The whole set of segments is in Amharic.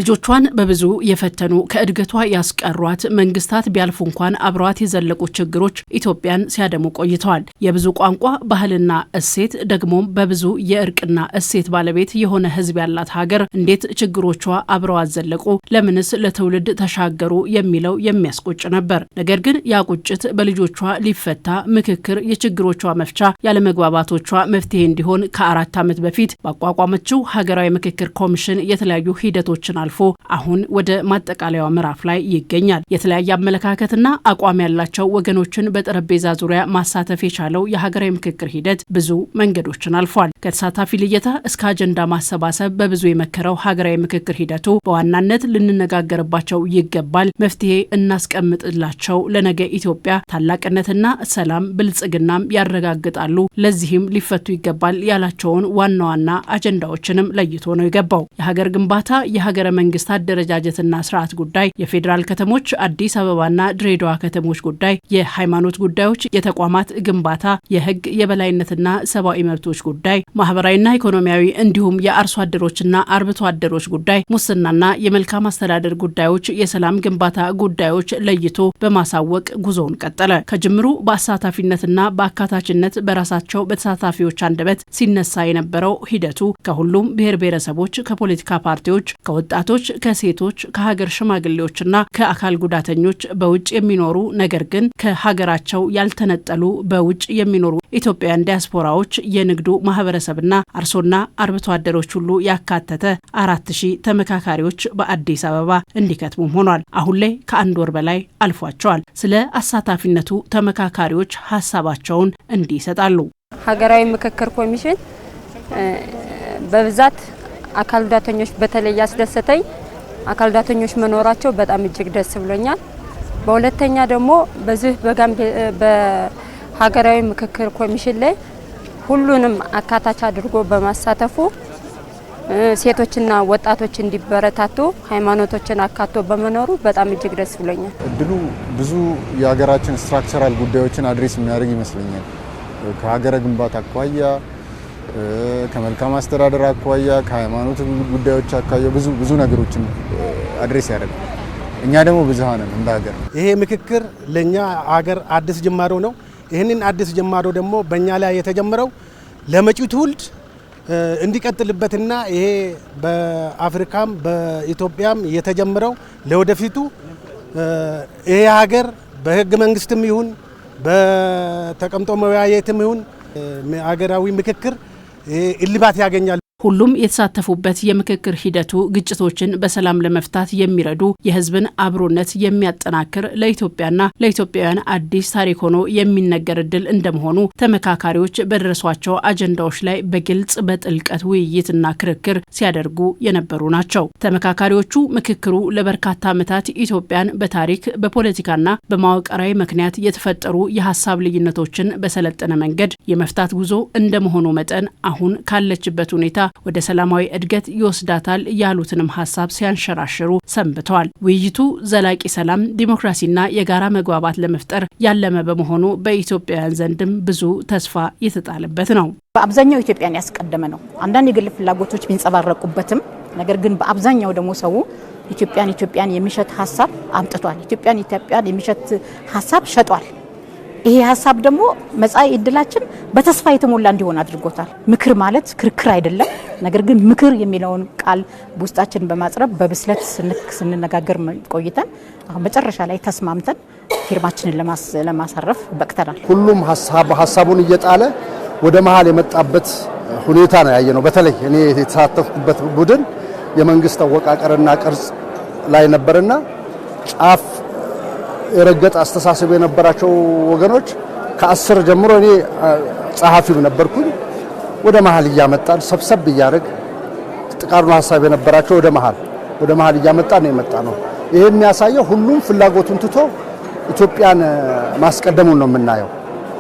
ልጆቿን በብዙ የፈተኑ ከእድገቷ ያስቀሯት መንግስታት ቢያልፉ እንኳን አብሯት የዘለቁ ችግሮች ኢትዮጵያን ሲያደሙ ቆይተዋል። የብዙ ቋንቋ ባህልና እሴት ደግሞም በብዙ የእርቅና እሴት ባለቤት የሆነ ህዝብ ያላት ሀገር እንዴት ችግሮቿ አብረዋት ዘለቁ? ለምንስ ለትውልድ ተሻገሩ? የሚለው የሚያስቆጭ ነበር። ነገር ግን ያ ቁጭት በልጆቿ ሊፈታ ምክክር የችግሮቿ መፍቻ ያለመግባባቶቿ መፍትሄ እንዲሆን ከ4 ዓመት በፊት ባቋቋመችው ሀገራዊ ምክክር ኮሚሽን የተለያዩ ሂደቶችን አልፎ አሁን ወደ ማጠቃለያው ምዕራፍ ላይ ይገኛል። የተለያየ አመለካከትና አቋም ያላቸው ወገኖችን በጠረጴዛ ዙሪያ ማሳተፍ የቻለው የሀገራዊ ምክክር ሂደት ብዙ መንገዶችን አልፏል። ከተሳታፊ ልየታ እስከ አጀንዳ ማሰባሰብ በብዙ የመከረው ሀገራዊ ምክክር ሂደቱ በዋናነት ልንነጋገርባቸው ይገባል፣ መፍትሄ እናስቀምጥላቸው፣ ለነገ ኢትዮጵያ ታላቅነትና ሰላም ብልጽግናም ያረጋግጣሉ፣ ለዚህም ሊፈቱ ይገባል ያላቸውን ዋና ዋና አጀንዳዎችንም ለይቶ ነው የገባው። የሀገር ግንባታ፣ የሀገረ መንግስት አደረጃጀትና ስርዓት ጉዳይ፣ የፌዴራል ከተሞች አዲስ አበባና ድሬዳዋ ከተሞች ጉዳይ፣ የሃይማኖት ጉዳዮች፣ የተቋማት ግንባታ፣ የህግ የበላይነትና ሰብአዊ መብቶች ጉዳይ፣ ማህበራዊና ኢኮኖሚያዊ እንዲሁም የአርሶ አደሮችና አርብቶ አደሮች ጉዳይ፣ ሙስናና የመልካም አስተዳደር ጉዳዮች፣ የሰላም ግንባታ ጉዳዮች ለይቶ በማሳወቅ ጉዞውን ቀጠለ። ከጅምሩ በአሳታፊነትና በአካታችነት በራሳቸው በተሳታፊዎች አንደበት ሲነሳ የነበረው ሂደቱ ከሁሉም ብሔር ብሔረሰቦች፣ ከፖለቲካ ፓርቲዎች፣ ከወጣቶች፣ ከሴቶች፣ ከሀገር ሽማግሌዎችና ከአካል ጉዳተኞች፣ በውጭ የሚኖሩ ነገር ግን ከሀገራቸው ያልተነጠሉ በውጭ የሚኖሩ ኢትዮጵያውያን ዲያስፖራዎች፣ የንግዱ ማህበረሰብና አርሶና አርብቶ አደሮች ሁሉ ያካተተ 4000 ተመካካሪዎች በአዲስ አበባ እንዲከትሙም ሆኗል። አሁን ላይ ከ1 ወር በላይ አልፏቸዋል። ስለ አሳታፊነቱ ተመካካሪዎች ሀሳባቸውን እንዲህ ይሰጣሉ። ሀገራዊ ምክክር ኮሚሽን በብዛት አካል ጉዳተኞች በተለይ ያስደሰተኝ አካል ጉዳተኞች መኖራቸው በጣም እጅግ ደስ ብሎኛል። በሁለተኛ ደግሞ በዚህ በሀገራዊ ምክክር ኮሚሽን ላይ ሁሉንም አካታች አድርጎ በማሳተፉ ሴቶችና ወጣቶች እንዲበረታቱ ሃይማኖቶችን አካቶ በመኖሩ በጣም እጅግ ደስ ብሎኛል። እድሉ ብዙ የሀገራችን ስትራክቸራል ጉዳዮችን አድሬስ የሚያደርግ ይመስለኛል። ከሀገረ ግንባታ አኳያ፣ ከመልካም አስተዳደር አኳያ፣ ከሃይማኖት ጉዳዮች አኳያ ብዙ ነገሮችን አድሬስ ያደርጋል። እኛ ደግሞ ብዙሃን ነን እንደ ሀገር። ይሄ ምክክር ለኛ ሀገር አዲስ ጅማሮ ነው። ይህንን አዲስ ጅማሮ ደግሞ በእኛ ላይ የተጀመረው ለመጪው ትውልድ እንዲቀጥልበትና ይሄ በአፍሪካም በኢትዮጵያም የተጀመረው ለወደፊቱ ይሄ ሀገር በህገ መንግስትም ይሁን በተቀምጦ መወያየትም ይሁን ሀገራዊ ምክክር እልባት ያገኛል። ሁሉም የተሳተፉበት የምክክር ሂደቱ ግጭቶችን በሰላም ለመፍታት የሚረዱ የህዝብን አብሮነት የሚያጠናክር ለኢትዮጵያና ለኢትዮጵያውያን አዲስ ታሪክ ሆኖ የሚነገር እድል እንደመሆኑ ተመካካሪዎች በደረሷቸው አጀንዳዎች ላይ በግልጽ በጥልቀት ውይይትና ክርክር ሲያደርጉ የነበሩ ናቸው። ተመካካሪዎቹ ምክክሩ ለበርካታ ዓመታት ኢትዮጵያን በታሪክ በፖለቲካና በመዋቅራዊ ምክንያት የተፈጠሩ የሀሳብ ልዩነቶችን በሰለጠነ መንገድ የመፍታት ጉዞ እንደመሆኑ መጠን አሁን ካለችበት ሁኔታ ወደ ሰላማዊ እድገት ይወስዳታል ያሉትንም ሀሳብ ሲያንሸራሽሩ ሰንብተዋል። ውይይቱ ዘላቂ ሰላም፣ ዲሞክራሲና የጋራ መግባባት ለመፍጠር ያለመ በመሆኑ በኢትዮጵያውያን ዘንድም ብዙ ተስፋ የተጣለበት ነው። በአብዛኛው ኢትዮጵያን ያስቀደመ ነው። አንዳንድ የግል ፍላጎቶች ቢንጸባረቁበትም ነገር ግን በአብዛኛው ደግሞ ሰው ኢትዮጵያን የሚሸት ሀሳብ አምጥቷል። ኢትዮጵያን የሚሸት ሀሳብ ሸጧል። ይሄ ሀሳብ ደግሞ መጻኢ እድላችን በተስፋ የተሞላ እንዲሆን አድርጎታል። ምክር ማለት ክርክር አይደለም። ነገር ግን ምክር የሚለውን ቃል በውስጣችን በማጽረብ በብስለት ስንነጋገር ቆይተን አሁን መጨረሻ ላይ ተስማምተን ፊርማችንን ለማሳረፍ በቅተናል። ሁሉም ሀሳቡን እየጣለ ወደ መሃል የመጣበት ሁኔታ ነው ያየነው። በተለይ እኔ የተሳተፍኩበት ቡድን የመንግስት አወቃቀርና ቅርጽ ላይ ነበርና ጫፍ የረገጠ አስተሳሰብ የነበራቸው ወገኖች ከ10 ጀምሮ እኔ ጸሐፊው ነበርኩኝ ወደ መሃል እያመጣን ሰብሰብ እያደረግ ጥቃሩን ሀሳብ የነበራቸው ወደ መሃል እያመጣን ነው የመጣ ነው። ይሄ የሚያሳየው ሁሉም ፍላጎቱን ትቶ ኢትዮጵያን ማስቀደሙን ነው የምናየው።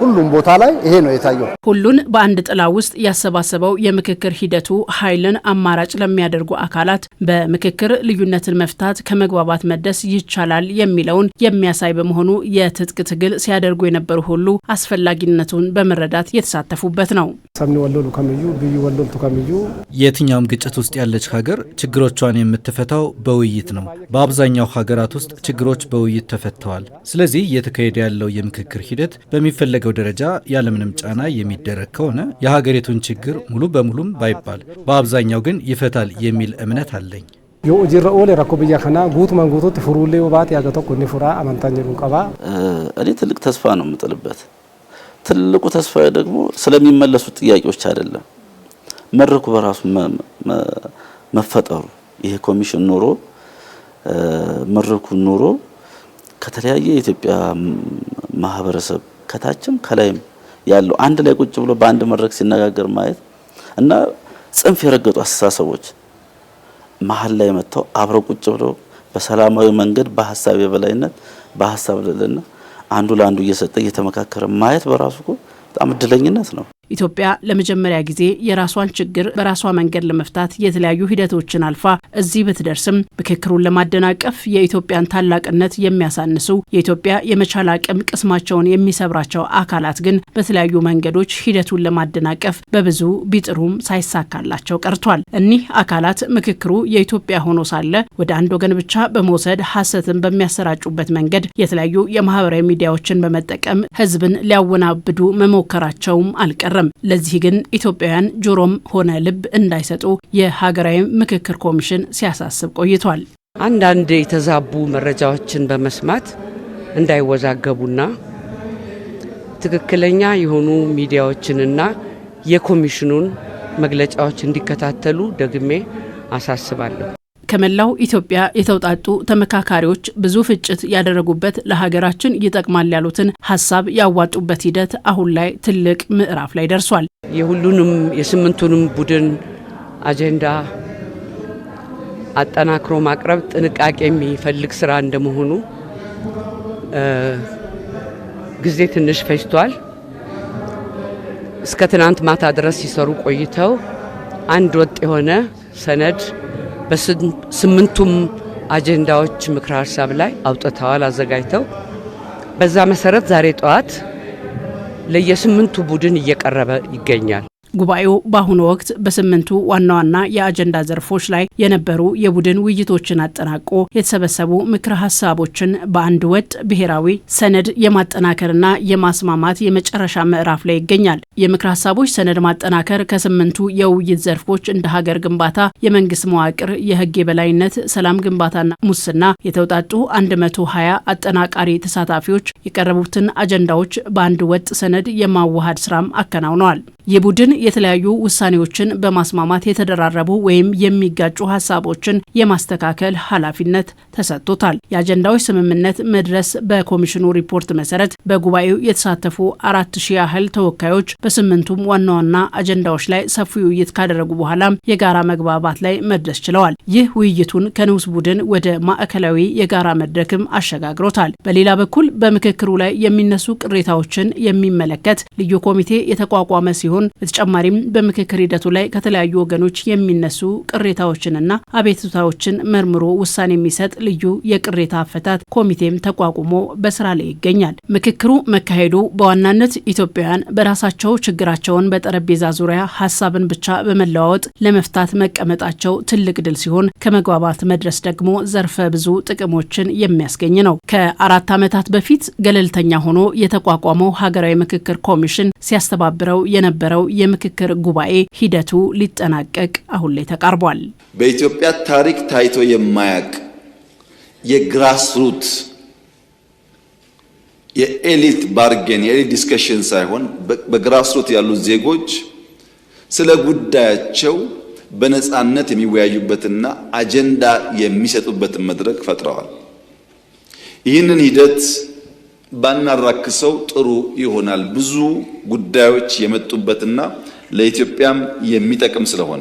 ሁሉም ቦታ ላይ ይሄ ነው የታየው። ሁሉን በአንድ ጥላ ውስጥ ያሰባሰበው የምክክር ሂደቱ ኃይልን አማራጭ ለሚያደርጉ አካላት በምክክር ልዩነትን መፍታት ከመግባባት መደስ ይቻላል የሚለውን የሚያሳይ በመሆኑ የትጥቅ ትግል ሲያደርጉ የነበሩ ሁሉ አስፈላጊነቱን በመረዳት የተሳተፉበት ነው። የትኛውም ግጭት ውስጥ ያለች ሀገር ችግሮቿን የምትፈታው በውይይት ነው። በአብዛኛው ሀገራት ውስጥ ችግሮች በውይይት ተፈተዋል። ስለዚህ እየተካሄደ ያለው የምክክር ሂደት በሚፈለገው ደረጃ ያለምንም ጫና የሚደረግ ከሆነ የሀገሪቱን ችግር ሙሉ በሙሉም ባይባል በአብዛኛው ግን ይፈታል የሚል እምነት አለኝ። እኔ ትልቅ ተስፋ ነው የምጥልበት። ትልቁ ተስፋ ደግሞ ስለሚመለሱ ጥያቄዎች አይደለም፣ መድረኩ በራሱ መፈጠሩ። ይሄ ኮሚሽን ኖሮ መድረኩ ኖሮ ከተለያየ የኢትዮጵያ ማህበረሰብ ከታችም ከላይም ያለው አንድ ላይ ቁጭ ብሎ በአንድ መድረክ ሲነጋገር ማየት እና ጽንፍ የረገጡ አስተሳሰቦች መሀል ላይ መጥተው አብረው ቁጭ ብለው በሰላማዊ መንገድ በሐሳብ የበላይነት በሐሳብ ልዕልና አንዱ ለአንዱ እየሰጠ እየተመካከረ ማየት በራሱ በጣም እድለኝነት ነው። ኢትዮጵያ ለመጀመሪያ ጊዜ የራሷን ችግር በራሷ መንገድ ለመፍታት የተለያዩ ሂደቶችን አልፋ እዚህ ብትደርስም ምክክሩን ለማደናቀፍ የኢትዮጵያን ታላቅነት የሚያሳንሱ የኢትዮጵያ የመቻል አቅም ቅስማቸውን የሚሰብራቸው አካላት ግን በተለያዩ መንገዶች ሂደቱን ለማደናቀፍ በብዙ ቢጥሩም ሳይሳካላቸው ቀርቷል። እኒህ አካላት ምክክሩ የኢትዮጵያ ሆኖ ሳለ ወደ አንድ ወገን ብቻ በመውሰድ ሐሰትን በሚያሰራጩበት መንገድ የተለያዩ የማህበራዊ ሚዲያዎችን በመጠቀም ህዝብን ሊያወናብዱ መሞከራቸውም አልቀረም። ለዚህ ግን ኢትዮጵያውያን ጆሮም ሆነ ልብ እንዳይሰጡ የሀገራዊ ምክክር ኮሚሽን ሲያሳስብ ቆይቷል። አንዳንድ የተዛቡ መረጃዎችን በመስማት እንዳይወዛገቡና ትክክለኛ የሆኑ ሚዲያዎችንና የኮሚሽኑን መግለጫዎች እንዲከታተሉ ደግሜ አሳስባለሁ። ከመላው ኢትዮጵያ የተውጣጡ ተመካካሪዎች ብዙ ፍጭት ያደረጉበት ለሀገራችን ይጠቅማል ያሉትን ሀሳብ ያዋጡበት ሂደት አሁን ላይ ትልቅ ምዕራፍ ላይ ደርሷል። የሁሉንም የስምንቱንም ቡድን አጀንዳ አጠናክሮ ማቅረብ ጥንቃቄ የሚፈልግ ስራ እንደመሆኑ ጊዜ ትንሽ ፈጅቷል። እስከ ትናንት ማታ ድረስ ሲሰሩ ቆይተው አንድ ወጥ የሆነ ሰነድ በስምንቱም አጀንዳዎች ምክረ ሀሳብ ላይ አውጥተዋል አዘጋጅተው። በዛ መሰረት ዛሬ ጠዋት ለየስምንቱ ቡድን እየቀረበ ይገኛል። ጉባኤው በአሁኑ ወቅት በስምንቱ ዋና ዋና የአጀንዳ ዘርፎች ላይ የነበሩ የቡድን ውይይቶችን አጠናቆ የተሰበሰቡ ምክረ ሀሳቦችን በአንድ ወጥ ብሔራዊ ሰነድ የማጠናከርና የማስማማት የመጨረሻ ምዕራፍ ላይ ይገኛል። የምክረ ሀሳቦች ሰነድ ማጠናከር ከስምንቱ የውይይት ዘርፎች እንደ ሀገር ግንባታ፣ የመንግስት መዋቅር፣ የህግ የበላይነት፣ ሰላም ግንባታና ሙስና የተውጣጡ 120 አጠናቃሪ ተሳታፊዎች የቀረቡትን አጀንዳዎች በአንድ ወጥ ሰነድ የማዋሃድ ስራም አከናውነዋል። የቡድን የተለያዩ ውሳኔዎችን በማስማማት የተደራረቡ ወይም የሚጋጩ ሀሳቦችን የማስተካከል ኃላፊነት ተሰጥቶታል። የአጀንዳዎች ስምምነት መድረስ በኮሚሽኑ ሪፖርት መሰረት በጉባኤው የተሳተፉ 4000 ያህል ተወካዮች በስምንቱም ዋና ዋና አጀንዳዎች ላይ ሰፊ ውይይት ካደረጉ በኋላ የጋራ መግባባት ላይ መድረስ ችለዋል። ይህ ውይይቱን ከንዑስ ቡድን ወደ ማዕከላዊ የጋራ መድረክም አሸጋግሮታል። በሌላ በኩል በምክክሩ ላይ የሚነሱ ቅሬታዎችን የሚመለከት ልዩ ኮሚቴ የተቋቋመ ሲሆን በተጨማሪም በምክክር ሂደቱ ላይ ከተለያዩ ወገኖች የሚነሱ ቅሬታዎችንና አቤቱታዎችን መርምሮ ውሳኔ የሚሰጥ ልዩ የቅሬታ አፈታት ኮሚቴም ተቋቁሞ በስራ ላይ ይገኛል። ምክክሩ መካሄዱ በዋናነት ኢትዮጵያውያን በራሳቸው ችግራቸውን በጠረጴዛ ዙሪያ ሀሳብን ብቻ በመለዋወጥ ለመፍታት መቀመጣቸው ትልቅ ድል ሲሆን ከመግባባት መድረስ ደግሞ ዘርፈ ብዙ ጥቅሞችን የሚያስገኝ ነው። ከ4 ዓመታት በፊት ገለልተኛ ሆኖ የተቋቋመው ሀገራዊ ምክክር ኮሚሽን ሲያስተባብረው የነበረው የምክክር ጉባኤ ሂደቱ ሊጠናቀቅ አሁን ላይ ተቃርቧል። በኢትዮጵያ ታሪክ ታይቶ የማያቅ የግራስሩት የኤሊት ባርጌን የኤሊት ዲስከሽን ሳይሆን በግራስሩት ያሉ ዜጎች ስለ ጉዳያቸው በነጻነት የሚወያዩበትና አጀንዳ የሚሰጡበትን መድረክ ፈጥረዋል። ይህንን ሂደት ባናራክሰው ጥሩ ይሆናል። ብዙ ጉዳዮች የመጡበትና ለኢትዮጵያም የሚጠቅም ስለሆነ